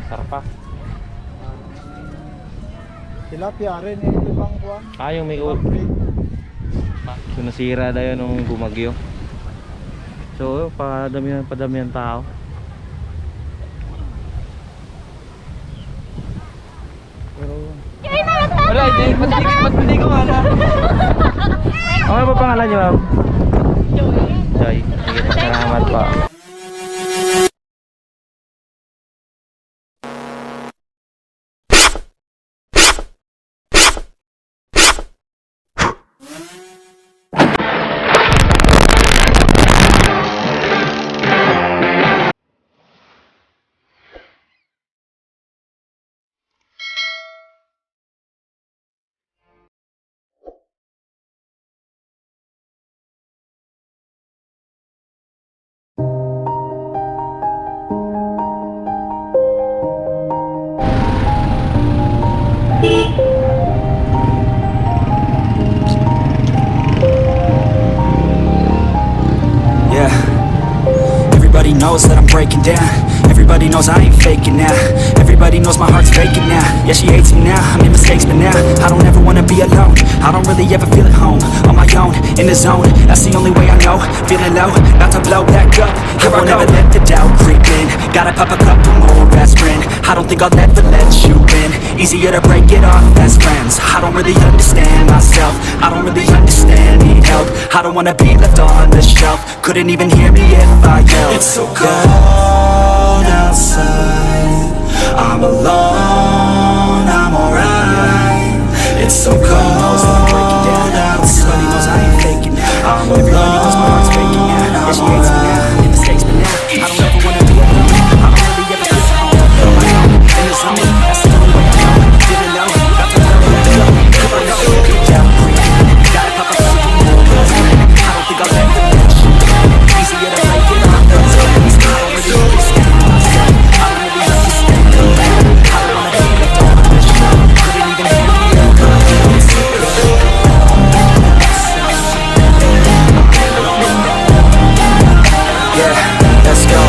Sarap pa. Tilapia rin eh, ito bang kuwan? Yung may ul. So nasira na yun nung bumagyo. So padami ng tao. Pero Wala, hindi ko wala. Ano ba pangalan niyo, ma'am? Joy. Sige, salamat pa. Yeah, everybody knows that I'm breaking down. Everybody knows I ain't faking now. Everybody knows my heart's faking now. Yeah, she hates me now, I made mistakes but now I don't ever wanna be alone. I don't really ever feel at home. On my own, in the zone, that's the only way I know. Feeling low, not to blow back up. I won't ever let the doubt creep in. Gotta pop a couple more aspirin. I don't think I'll ever let you in. Easier to break it off best friends. I don't really understand myself. I don't really understand, need help. I don't wanna be left on the shelf. Couldn't even hear me if I yelled. It's so cold outside, I'm alone, I'm alright. It's so cold outside, everybody knows I ain't faking now. I'm alone, everybody knows my heart's faking now. Yeah, she hates me now, made mistakes but now I don't ever wanna be alone. I don't really ever feel at home. On my own, in the zone, that's the only way I know. Feeling low, not to blow that up. I don't ever let it down, breathe. Gotta pop a couple more aspirin. I don't think I'll ever let you in. Easier to break it off those friends. I don't really understand myself. I don't really understand the man. I don't wanna be left on the shelf. Couldn't even hear me if I yelled. Yeah, let's go.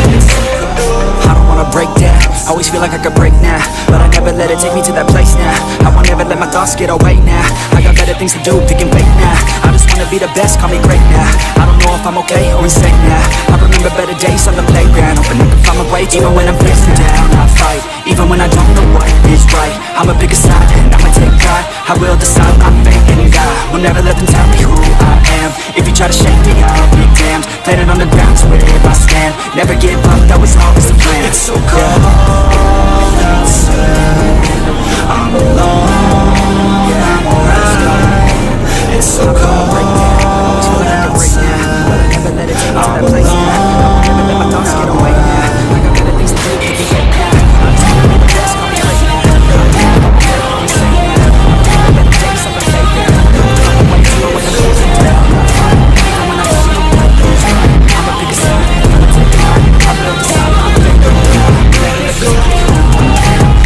I don't wanna break down. Always feel like I could break now, but I never let it take me to that place now. I won't ever let my thoughts get away now. I got better things to do, picking wait now. I just wanna be the best, call me great now. I don't know if I'm okay or insane now. I remember better days on the playground, hoping I can find my way even when I'm facing down. I fight, even when I don't know what is right. I'ma pick a side and I'ma take pride. I will decide my fate and die. Will never let them tell me who I am. If you try to shake me, I'll be damned. Planet on the ground's where I stand. Never give up, that was always the plan. It's so cold outside, I'm alone, yeah, I'm alright. It's so cold outside, but I never let it take me to that place now. I won't ever let my thoughts get away now. I got better things to do, keep me safe now. I'm trying to be the best, call me great now. I'm never insane now. I'm trying to let the days on the playground. I'm way too low when I'm losing down. Even when I don't know what is right, I'ma pick a side and I'ma take pride. I will decide my fate. Never let go.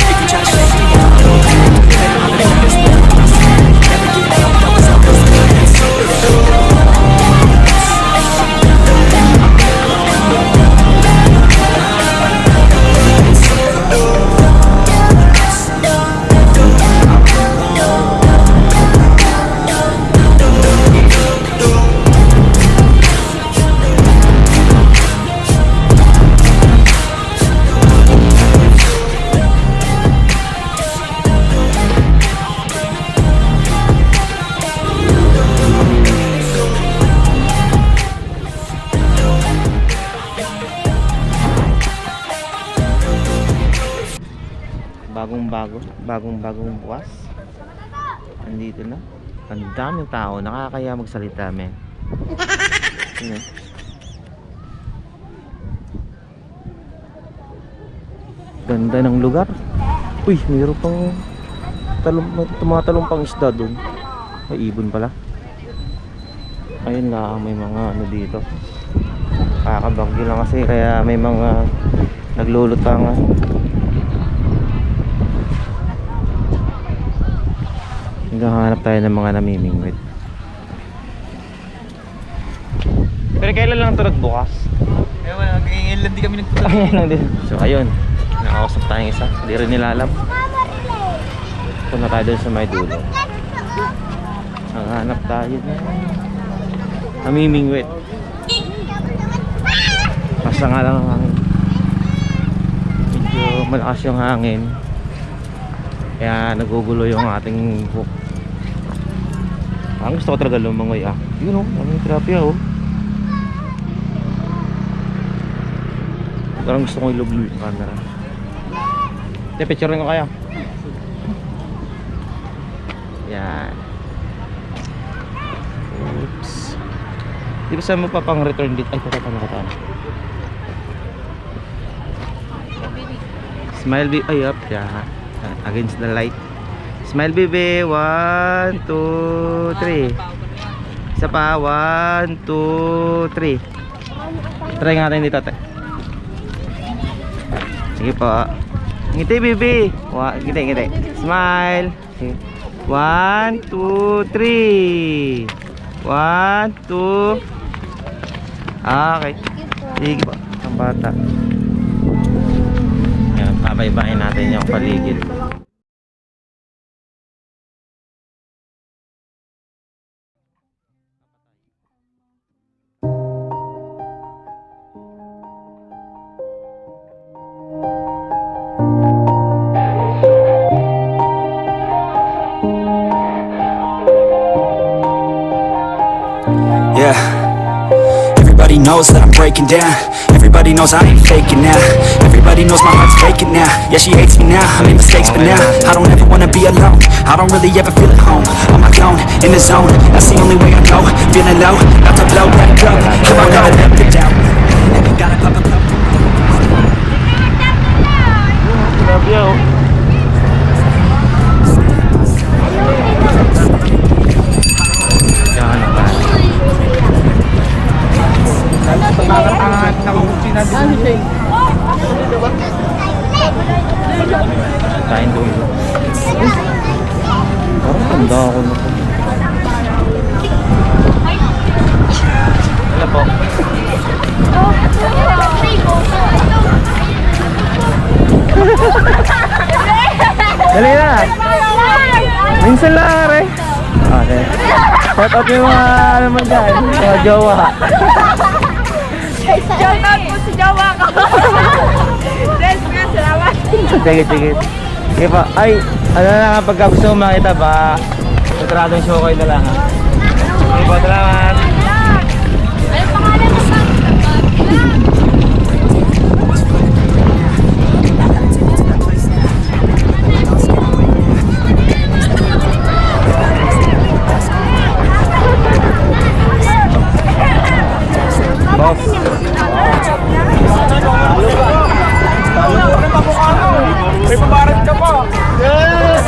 If you try to shake me, I'll go down. Better on the best way I stand. Never give up, that was always the plan. It's so cold. bagong bukas. Andito na. Ang daming tao, nakakaya magsalita, men. Ano? Ganda ng lugar. Uy, mayroon pang tumatalong pang isda doon. May ibon pala. Ayun lang, may mga ano dito. Kakabagyo lang kasi, kaya may mga naglulutangan. Naghahanap tayo ng mga namimingwit. Pero kailan lang ito nagbukas? Kaya ngayon lang di kami nagpunta. Ayun lang din. So ayun, Nakausap tayong isa, hindi rin nila alam. Punta tayo doon sa may dulo. Naghanap tayo na namimingwit. Basta nga lang ang hangin. Medyo malakas yung hangin, kaya nagugulo yung ating hook. Ang gusto ko talaga lumangoy Yun daming tilapia Parang gusto kong iluglo yung camera. Picture rin ko kaya. Yan. Oops. Di ba saan mo pa pang return dito? Ay, kataan. Smile baby. Ay, up. Yeah. Against the light. Smile baby. 1, 2, 3. Isa pa. 1, 2, 3. Try nga natin dito, te. Sige po. Ngiti baby. Ngiti. Smile. Sige. 1, 2, 3. 1, 2. Okay. Sige po. Ang bata. Ayan, pabaybayin natin yung paligid. Yeah. Everybody knows that I'm breaking down. Everybody knows I ain't faking now. Everybody knows my heart's faking now. Yeah, she hates me now, I made mistakes but now I don't ever wanna be alone. I don't really ever feel at home. On my own, in the zone, that's the only way I know. Feeling low, about to blow back up. Here I never let it down. Gotta pop a cup. Love you. Kain doon. Parang tanda ako na po. Wala po. Dali na. Minsan lang rin. Okay. Shout out yung mga naman dyan. Mga jowa. Shout out po si jowa ko. Yes, nga, salamat. Sige. Sige pa. Ay, ano na nga pagka gusto mo makita ba? Tutradong show kayo na lang ha. Sige po, salamat. Ano pangalan mo ba? Boss. May pabarat ka pa. Yes!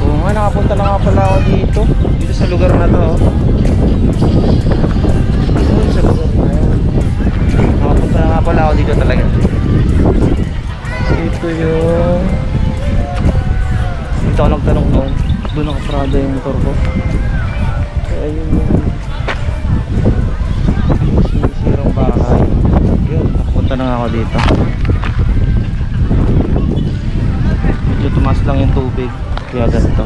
Oo nga, nakapunta na nga pala ako dito sa lugar na to. Sa lugar na yun. Nakapunta na nga pala ako dito talaga. Dito yung dito ako nagtanong noon. Doon nakaprada yung motor ko. Kaya yun yung sinisirang bahay. Yun, nakapunta na nga ako dito. Medyo tumas lang yung tubig, kaya ganito.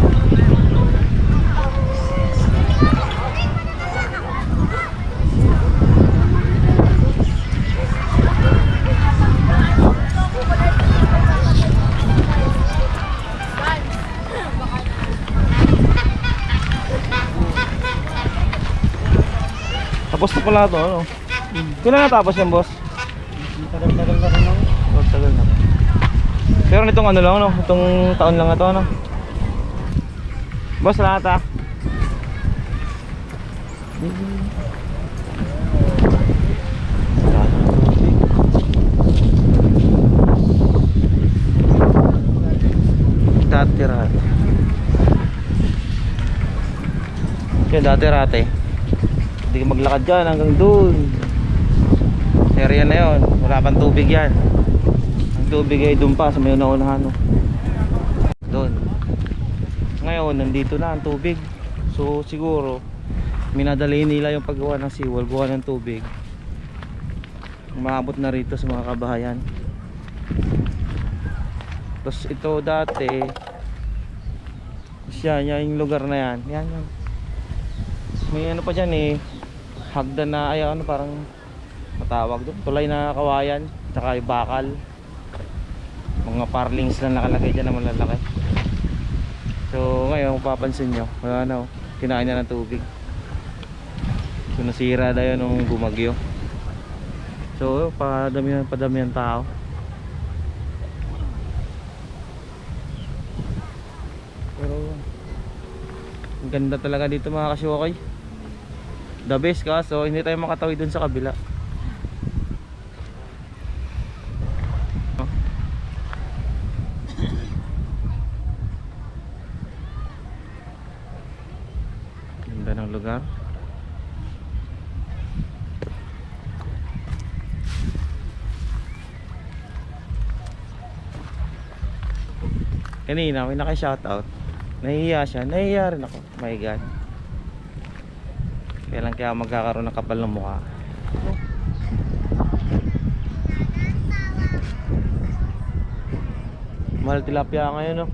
Tapos na pala ito, ano? Kailan natapos yan, boss? Tagal na rin ako. Tagal na. Pero nitong ano lang, no? Itong taon lang ito, no? Boss, lahat Tatirat. Yan dati rate. Hindi ka maglakad dyan hanggang doon. Sa area na yun, wala pang tubig yan. Ang tubig ay doon pa sa may una-unahan, no? Doon. Ngayon nandito na ang tubig. So siguro minadali nila yung paggawa ng seawall, gawa ng tubig. Umabot na rito sa mga kabahayan. Tapos ito dati yan yung lugar na yan. Yan. May ano pa dyan eh, hagdan na, ay ano parang matawag doon, tulay na kawayan, tsaka yung bakal. Mga parlings na nakalagay dyan na malalaki. So ngayon kung papansin nyo, wala na oh, kinain na ng tubig. So nasira na yun nung bumagyo. So padami ng tao. Pero ang ganda talaga dito mga kasyokay. The best kaso hindi tayo makatawid dun sa kabila. Ganda ng lugar. Kanina may naka-shoutout. Nahihiya siya, nahihiya rin ako. My God. Kailan kaya magkakaroon ng kapal ng mukha. Mahal tilapia ngayon, no?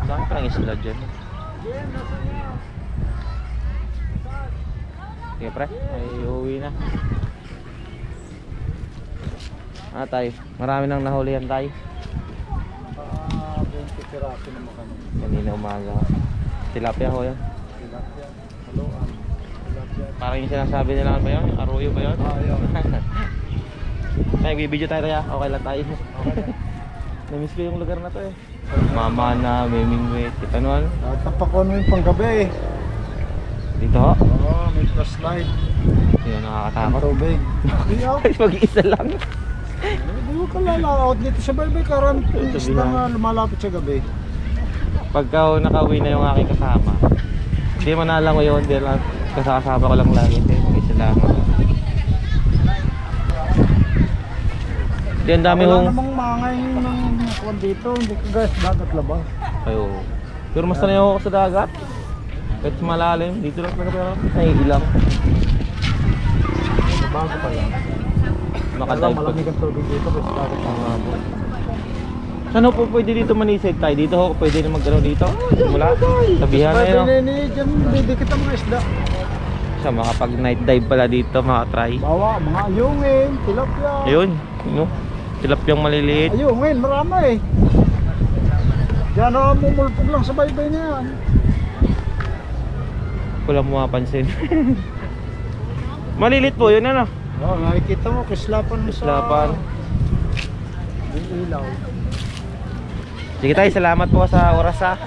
Saan pa lang isla dyan? Sige pre, ay uuwi na. Tay, marami nang nahulihan tayo. 20 piraso naman kami. Kanina umaga. Tilapia ho yan. Tilapia. Haluan. Tilapia. Parang yung sinasabi nila ba yun? Arroyo ba yun? Yun. Tay, bibidyo tayo tayo. Okay lang tayo. Namiss ko yung lugar na to eh. Mama na, Memingwit, ano? Tapakon mo yung panggabi. Dito ho? Oo, may flashlight. Yun, nakakatakot. Tubig. Mag-iisa lang. Hindi mo ka lalaot dito sa Baybay. Karan isla nga lumalapit sa gabi. Pagka nakauwi na yung aking kasama, hindi mo na lang ko yun. Hindi lang, kasama ko lang lagi. Mag-isa lang. Ang dami Wala hong... namang mangay ng kwan dito. Hindi ka guys, dagat labas. Ayo. Pero mas sanay ako sa dagat. Kahit malalim, dito lang talaga pero naiilang. Bago pa lang. Makadive pa. Malamig ang tubig dito kasi dagat ang Saan po pwede dito manisig tayo? Dito ho, pwede na magano dito? Mula? Sabihan na yun. Dyan, hindi kita mga isda. Siya, makapag night dive pala dito, makatry. Bawa, mga ayungin, tilapia. Ayun, no? Tilapyang maliliit. Ayungin, marami eh. Diyan na mumulpog lang sa baybay na yan. Wala mo mapansin. Malilit po yun, ano? Oo, nakikita mo, kislapan mo Kislapan. sa... yung ilaw. Sige tayo, salamat po sa oras ha.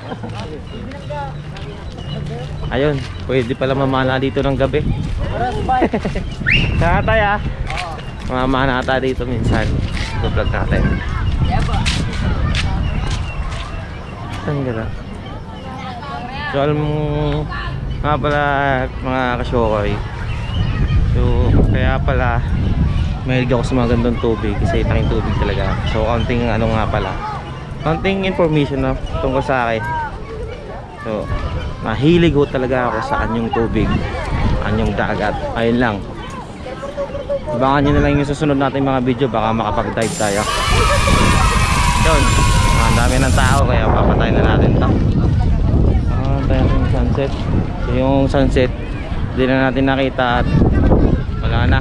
Ayun, pwede pala mamana dito ng gabi. Sana tayo ha. Mamana tayo dito minsan. Vlog natin. Saan ka na? So alam mo nga pala mga kasyokoy. So kaya pala mahilig ako sa mga gandang tubig kasi tanging tubig talaga. So konting ano nga pala, konting information na tungkol sa akin. So mahilig ko talaga ako sa anyong tubig, anyong dagat. Ayun lang. Abangan nyo na lang yung susunod natin mga video, baka makapag-dive tayo. Yun, ang dami ng tao kaya papatayin na natin ito. Tayo yung sunset. So yung sunset hindi na natin nakita at wala na,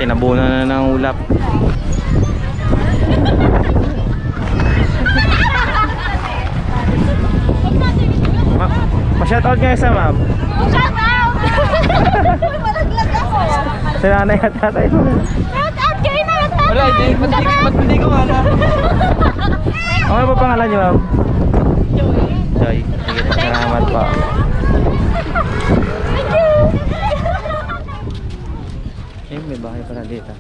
tinabunan na ng ulap. Pa-shoutout nga isa ma'am. Shout out! Malaglag ako. Sa nanay at tatay mo. Shout out kayo na tatay. Wala, hindi ko wala. Ano ba pangalan niyo ma'am? Joy. Sige, salamat po. may bahay pala dito.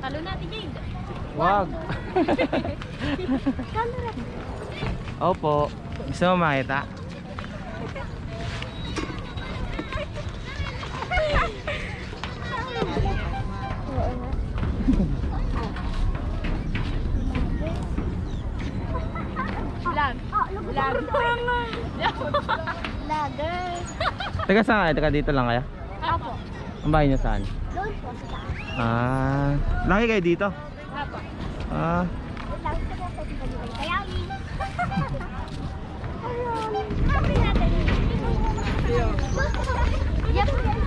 Talo natin, Jade. Wag. Opo. Gusto mo makita? Vlog. Vlog. Lager. Taga saan kayo? Taga dito lang kaya? Apo. Ang bahay niyo saan? Doon po sa taas. Ah, laki kayo dito? Apo. Ah, Lang ko na sa tingin. Kaya ayun. Sabi natin. Yan po yan.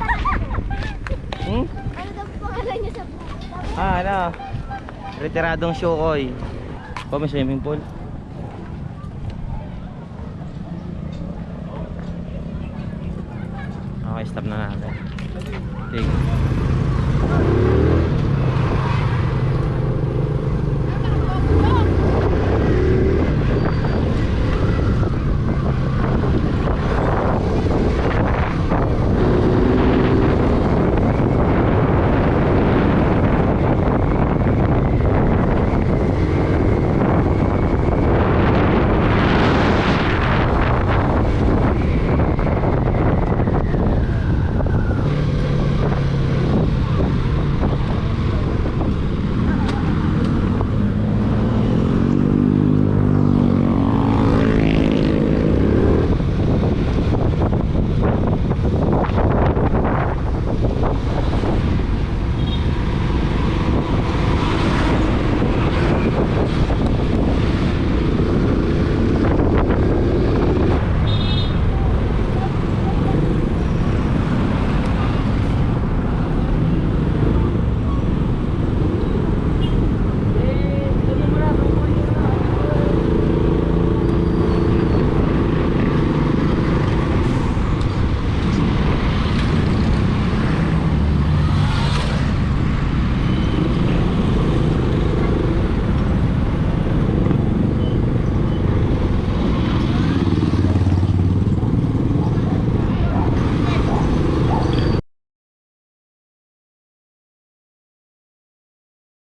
hmm? Ano daw po pangalan niya sa Ano? Retiradong Shokoy. Pa may swimming pool. Okay, stop na natin. Sige.